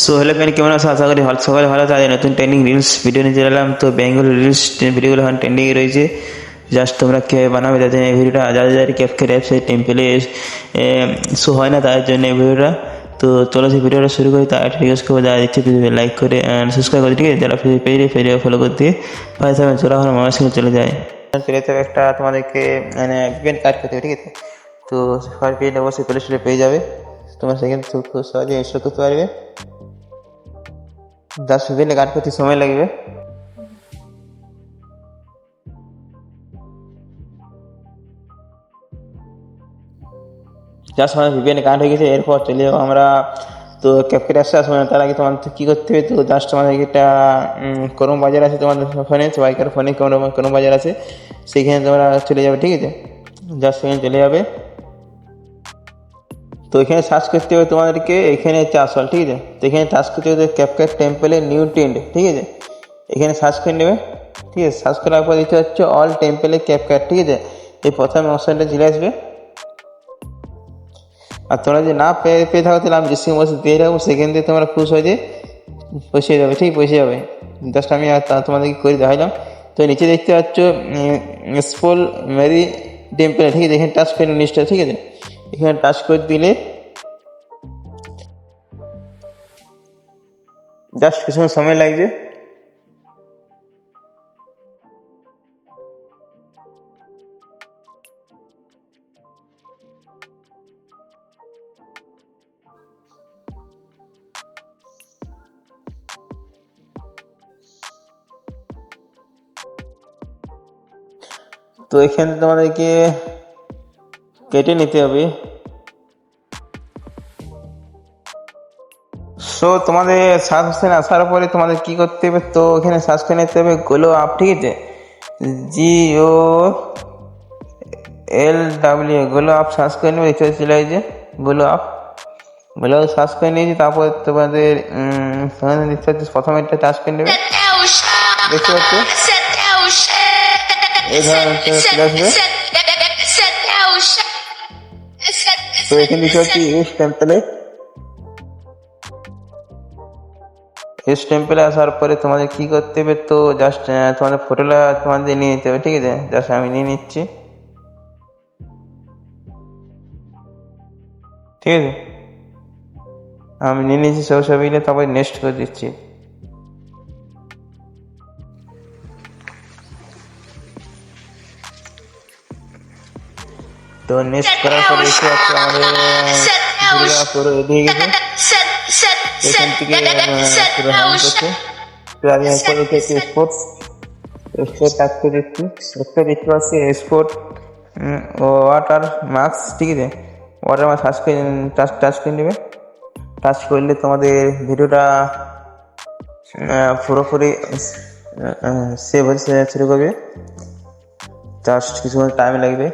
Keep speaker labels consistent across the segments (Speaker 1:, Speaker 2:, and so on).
Speaker 1: So hello friend, কেমন আছো? আশা করি সকালে ভালো আছে। আজ নতুন ট্রেন্ডিং রিলস ভিডিও নিয়ে চলে এলাম। তো বেঙ্গল রিলস ভিডিওগুলো এখন ট্রেন্ডিংয়ে রয়েছে। জাস্ট তোমরা কীভাবে বানাবে তাদের এই ভিডিওটা, যাদের ক্যাপকাট অ্যাপসে টেম্পেলে শো হয় না তাদের জন্য এই ভিডিওটা। তো চলো সেই ভিডিওটা শুরু করি। তার একটা রিকোয়েস্ট করবো, যারা দেখছে লাইক করে অ্যান্ড সাবস্ক্রাইব করে, ঠিক আছে? যারা পেজে ফেরিয়ে ফলো করতে পারে চলো এখন আমার সঙ্গে চলে যায়। চলে যেতে হবে একটা তোমাদেরকে মানে ইভেন্ট কার্ড করতে হবে, ঠিক আছে? তো ফার্স্ট পেজটা অবশ্যই প্লে স্টোরে পেয়ে যাবে। তোমরা সেখানে খুব সহজে ইনস্টল করতে পারবে। 10 কাট করতে সময় লাগবে। জাস্ট আমার ভিপিএন কানেক্ট হয়ে গেছে। এরপর চলে যাবো আমরা। তো ক্যাপকাট অ্যাপসে আসবো না, তার আগে তোমাদের কী করতে হবে? তো জাস্ট তোমাদের একটা ক্রোম বাজার আছে তোমাদের ফোনে, সবাইকার ফোনে ক্রোম বাজার আছে, সেইখানে তোমরা চলে যাবে, ঠিক আছে? জাস্ট সেখানে চলে যাবে। তো এখানে সার্চ করতে হবে তোমাদেরকে, এখানে আসল, ঠিক আছে? তো এখানে সার্চ করতে হবে ক্যাপকাট টেম্পলের নিউ ট্রেন্ড, ঠিক আছে? এখানে সার্চ করে নেবে, ঠিক আছে? সার্চ করার পর দিতে হচ্ছে অল টেম্পলে ক্যাপকাট, ঠিক আছে? এই প্রথম অপশানটা চলে আসবে। আর তোমরা যদি না পেয়ে থাকো তাহলে আমি ডিসক্রিপশন বক্সে দিয়ে রাখবো, সেখান দিয়ে তোমরা খুশ হয়ে পৌঁছে যাবে, ঠিক পৌঁছে যাবে। জাস্ট আমি তোমাদেরকে করে দেখাইলাম। তো নিচে দেখতে পাচ্ছ স্পোল মেরি টেম্পল, ঠিক আছে? এখানে টাচ করে নিচটা, ঠিক আছে? এখানে টাচ করে দিলে জাস্ট কিছু সময় লাগবে। তো এখানে তোমাদেরকে কেটে নিতে হবে। সো তোমাদের সার্চ অপশানে আসার পরে তোমাদের কি করতে হবে? তো এখানে সার্চ করে নিতে হবে গ্লো আপ, ঠিক আছে? GOLW গ্লো আপ সার্চ করে নেবে। দেখতে চলে আসছে গ্লো আপ সার্চ করে নিয়েছি। তারপর তোমাদের দেখতে পাচ্ছি প্রথমে একটা টাচ করে নেবে, দেখতে পাচ্ছ এই ধরনের চলে আসবে। তো এখানে দেখতে পাচ্ছি এস টেম্পলে আসার পরে তোমাদের কি করতে হবে? তো জাস্ট তোমাদের ফটোটা তোমাদের নিয়ে নিতে হবে, ঠিক আছে? জাস্ট আমি নিয়ে নিচ্ছি, ঠিক আছে? আমি নিয়ে নিচ্ছি সব ছবিগুলো, তারপরে নেক্সট করে দিচ্ছি। তো নেক্সট করার পরে দেখতে পাচ্ছি আমাদের ভিডিওটা পুরো রেডি হয়ে গেছে। এখান থেকে পুরো হ্যান্ড করছে। তো আমি এরপর দেখছি এক্সপোর্ট টাচ করে দিচ্ছি। একটা দেখতে পাচ্ছি এক্সপোর্ট ওয়াটার মার্কস, ঠিক আছে? ওয়াটার মার্কস টাচ করে নেবে। টাচ করলে তোমাদের ভিডিওটা পুরোপুরি সেভ হতে শুরু করবে। জাস্ট কিছুক্ষণ টাইম লাগবে।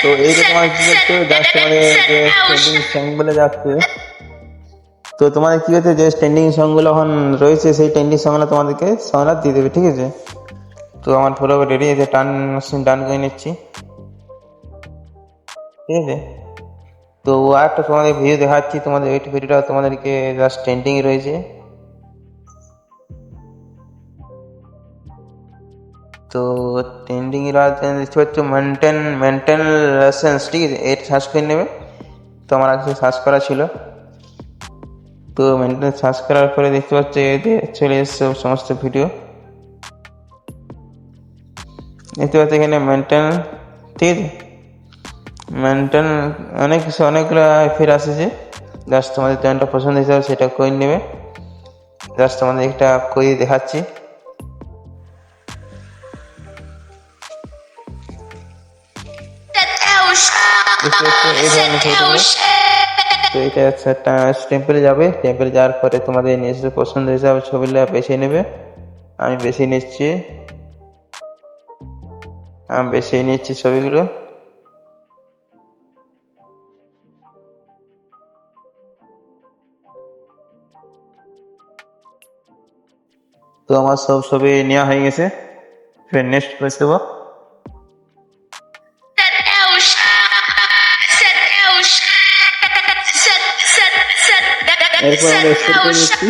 Speaker 1: তো এইটা তোমার কি করতে হবে? জাস্ট তোমাদের যে ট্রেন্ডিং সংগুলো যাচ্ছে, তো তোমাদের কি হচ্ছে, যে ট্রেন্ডিং সংগুলো এখন রয়েছে সেই ট্রেন্ডিং সংগুলো তোমাদেরকে সংগুলো দিয়ে দেবে, ঠিক আছে? তো আমার পুরো রেডি আছে, ডান করে নিচ্ছি, ঠিক আছে? তো আর একটা তোমাদের ভিডিও দেখাচ্ছি। তোমাদের এই ভিডিওটা তোমাদেরকে জাস্ট ট্রেন্ডিং রয়েছে। তো ট্রেন্ডিং দেখতে পাচ্ছ মেনটেন লেসেন্স, ঠিক আছে? এটা সার্চ করে নেবে। তো আমার কাছে সার্চ করা ছিল। তো মেনটেন সার্চ করার পরে দেখতে পাচ্ছ এতে চলে এসছে সমস্ত ভিডিও। দেখতে পাচ্ছ এখানে মেনটেন, ঠিক আছে, মেনটেন অনেকগুলো ফের আসেছে। জাস্ট তোমাদের চ্যানেলটা পছন্দ হিসাবে সেটা করে নেবে। জাস্ট তোমাদের একটা করে দেখাচ্ছি। তো এটা একটা টেম্পলে যাবে, টেম্পলে যাওয়ার পরে তোমাদের নিজস্ব পছন্দ হিসাবে ছবিটা বেছে নেবে। আমি বেছে নিচ্ছি ছবিগুলো। তো আমার সব ছবি নেওয়া হয়ে গেছে, ফের নেক্সট করে দেবো। এরপর আমরা স্টোর করে নিচ্ছি।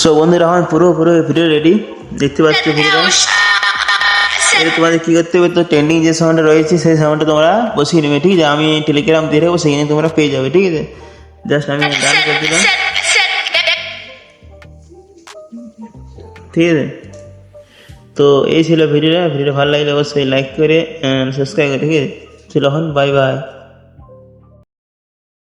Speaker 1: সো বন্ধুরা আমার পুরো ভিডিও রেডি, দেখতে পাচ্ছ ভিডিওটা। তোমাদের কি করতে হবে, তো ট্রেন্ডিং যে সাউন্ডটা রয়েছে সেই সাউন্ডটা তোমরা বসিয়ে নেবে, ঠিক আছে। আমি টেলিগ্রাম দিয়ে রাখবো, সেখানে তোমরা পেয়ে যাবে, ঠিক আছে। জাস্ট আমি ডান করে দিলাম, ঠিক আছে। তো এই ছিল ভিডিওটা ভালো লাগলে অবশ্যই লাইক করে সাবস্ক্রাইব করে, ঠিক আছে। চলো এখন বাই বাই।